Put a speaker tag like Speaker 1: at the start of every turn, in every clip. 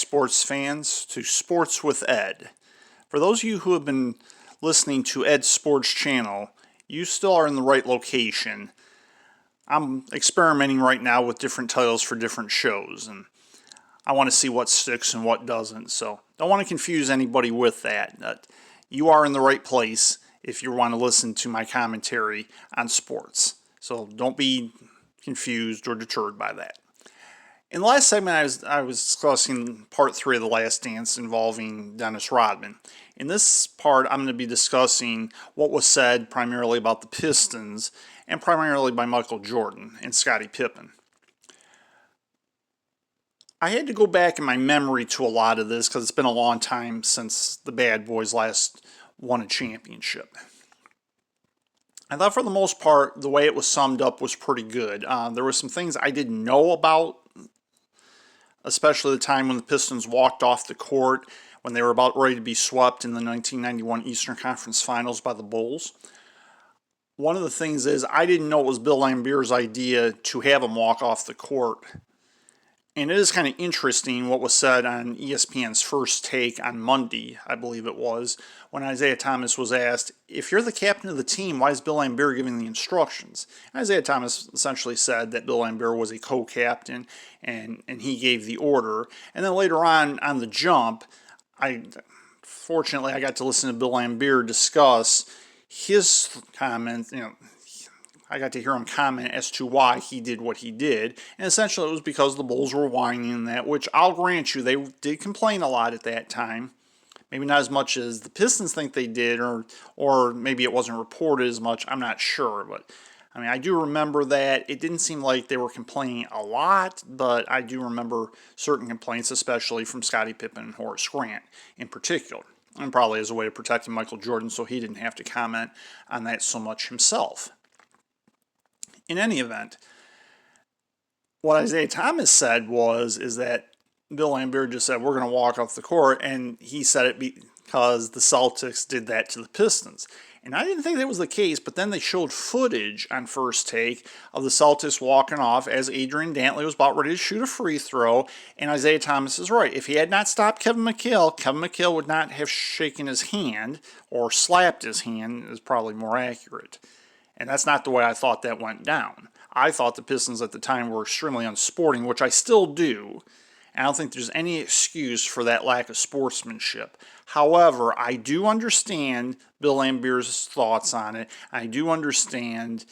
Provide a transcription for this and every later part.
Speaker 1: sports fans, to Sports with Ed. For those of you who have been listening to Ed's Sports Channel, you still are in the right location. I'm experimenting right now with different titles for different shows, and I want to see what sticks and what doesn't, so don't want to confuse anybody with that. You are in the right place if you want to listen to my commentary on sports, so don't be confused or deterred by that. In the last segment, I was discussing part 3 of The Last Dance involving Dennis Rodman. In this part, I'm going to be discussing what was said primarily about the Pistons and primarily by Michael Jordan and Scottie Pippen. I had to go back in my memory to a lot of this because it's been a long time since the Bad Boys last won a championship. I thought for the most part, the way it was summed up was pretty good. There were some things I didn't know about, especially the time when the Pistons walked off the court when they were about ready to be swept in the 1991 Eastern Conference Finals by the Bulls. One of the things is I didn't know it was Bill Laimbeer's idea to have him walk off the court. And it is kind of interesting what was said on ESPN's First Take on Monday, I believe it was, when Isaiah Thomas was asked, if you're the captain of the team, why is Bill Laimbeer giving the instructions? And Isaiah Thomas essentially said that Bill Laimbeer was a co-captain and he gave the order. And then later on the jump, fortunately I got to listen to Bill Laimbeer discuss his comments, I got to hear him comment as to why he did what he did, and essentially it was because the Bulls were whining in that, which I'll grant you, they did complain a lot at that time. Maybe not as much as the Pistons think they did, or maybe it wasn't reported as much, I'm not sure, but I do remember that. It didn't seem like they were complaining a lot, but I do remember certain complaints, especially from Scottie Pippen and Horace Grant in particular, and probably as a way of protecting Michael Jordan so he didn't have to comment on that so much himself. In any event, what Isaiah Thomas said is that Bill Laimbeer just said, we're going to walk off the court, and he said it because the Celtics did that to the Pistons. And I didn't think that was the case, but then they showed footage on First Take of the Celtics walking off as Adrian Dantley was about ready to shoot a free throw, and Isaiah Thomas is right. If he had not stopped Kevin McHale would not have shaken his hand, or slapped his hand is probably more accurate. And that's not the way I thought that went down. I thought the Pistons at the time were extremely unsporting, which I still do. And I don't think there's any excuse for that lack of sportsmanship. However, I do understand Bill Laimbeer's thoughts on it. I do understand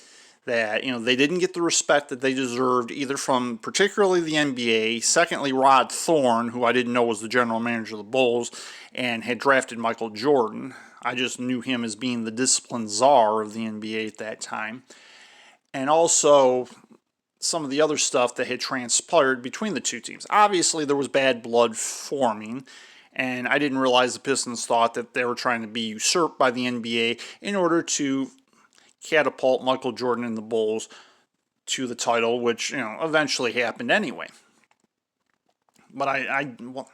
Speaker 1: that they didn't get the respect that they deserved, either from particularly the NBA, secondly Rod Thorne, who I didn't know was the general manager of the Bulls, and had drafted Michael Jordan. I just knew him as being the discipline czar of the NBA at that time. And also some of the other stuff that had transpired between the two teams. Obviously, there was bad blood forming, and I didn't realize the Pistons thought that they were trying to be usurped by the NBA in order to catapult Michael Jordan and the Bulls to the title, which eventually happened anyway. But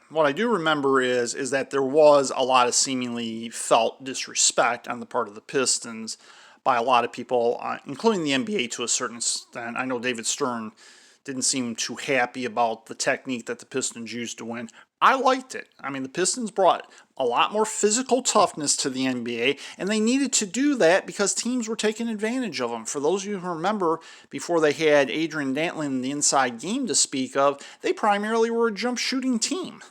Speaker 1: what I do remember is that there was a lot of seemingly felt disrespect on the part of the Pistons by a lot of people, including the NBA to a certain extent. I know David Stern didn't seem too happy about the technique that the Pistons used to win. I liked it. The Pistons brought a lot more physical toughness to the NBA, and they needed to do that because teams were taking advantage of them. For those of you who remember, before they had Adrian Dantley in the inside game to speak of, they primarily were a jump shooting team.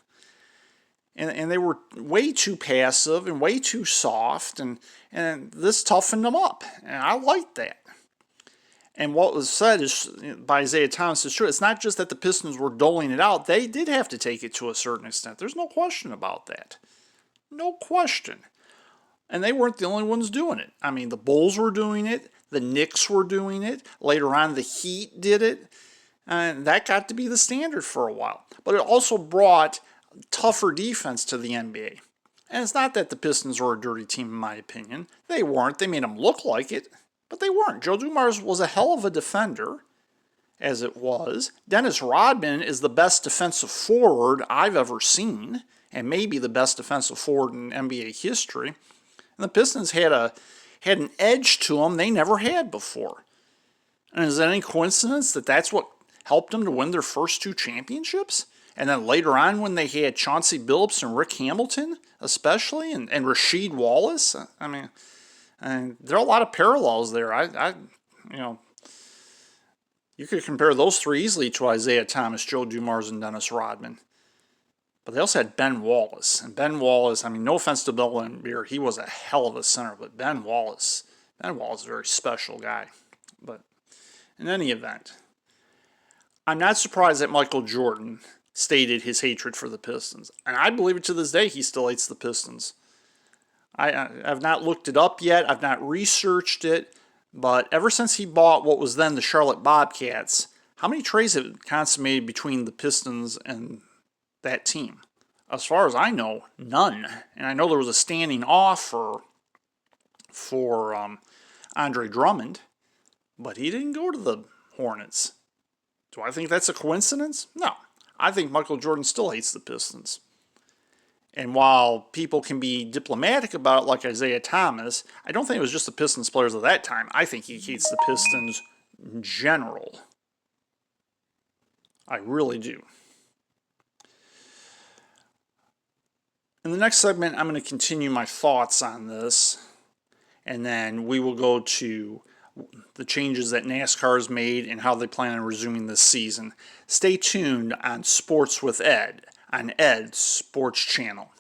Speaker 1: And they were way too passive and way too soft, and this toughened them up. And I liked that. And what was said by Isaiah Thomas is true. It's not just that the Pistons were doling it out. They did have to take it to a certain extent. There's no question about that. No question. And they weren't the only ones doing it. The Bulls were doing it. The Knicks were doing it. Later on, the Heat did it. And that got to be the standard for a while. But it also brought tougher defense to the NBA. And it's not that the Pistons were a dirty team, in my opinion. They weren't. They made them look like it. But they weren't. Joe Dumars was a hell of a defender, as it was. Dennis Rodman is the best defensive forward I've ever seen, and maybe the best defensive forward in NBA history. And the Pistons had an edge to them they never had before. And is it any coincidence that that's what helped them to win their first 2 championships? And then later on when they had Chauncey Billups and Rick Hamilton, especially, and Rasheed Wallace, I mean, and there are a lot of parallels there. You know, you could compare those three easily to Isaiah Thomas, Joe Dumars, and Dennis Rodman. But they also had Ben Wallace. And Ben Wallace, I mean, no offense to Bill Laimbeer, he was a hell of a center. But Ben Wallace is a very special guy. But in any event, I'm not surprised that Michael Jordan stated his hatred for the Pistons. And I believe it to this day, he still hates the Pistons. I've not looked it up yet. I've not researched it. But ever since he bought what was then the Charlotte Bobcats, how many trades have consummated between the Pistons and that team? As far as I know, none. And I know there was a standing offer for Andre Drummond, but he didn't go to the Hornets. Do I think that's a coincidence? No. I think Michael Jordan still hates the Pistons. And while people can be diplomatic about it, like Isaiah Thomas, I don't think it was just the Pistons players of that time. I think he hates the Pistons in general. I really do. In the next segment, I'm going to continue my thoughts on this, and then we will go to the changes that NASCAR has made and how they plan on resuming this season. Stay tuned on Sports with Ed on Ed's Sports Channel.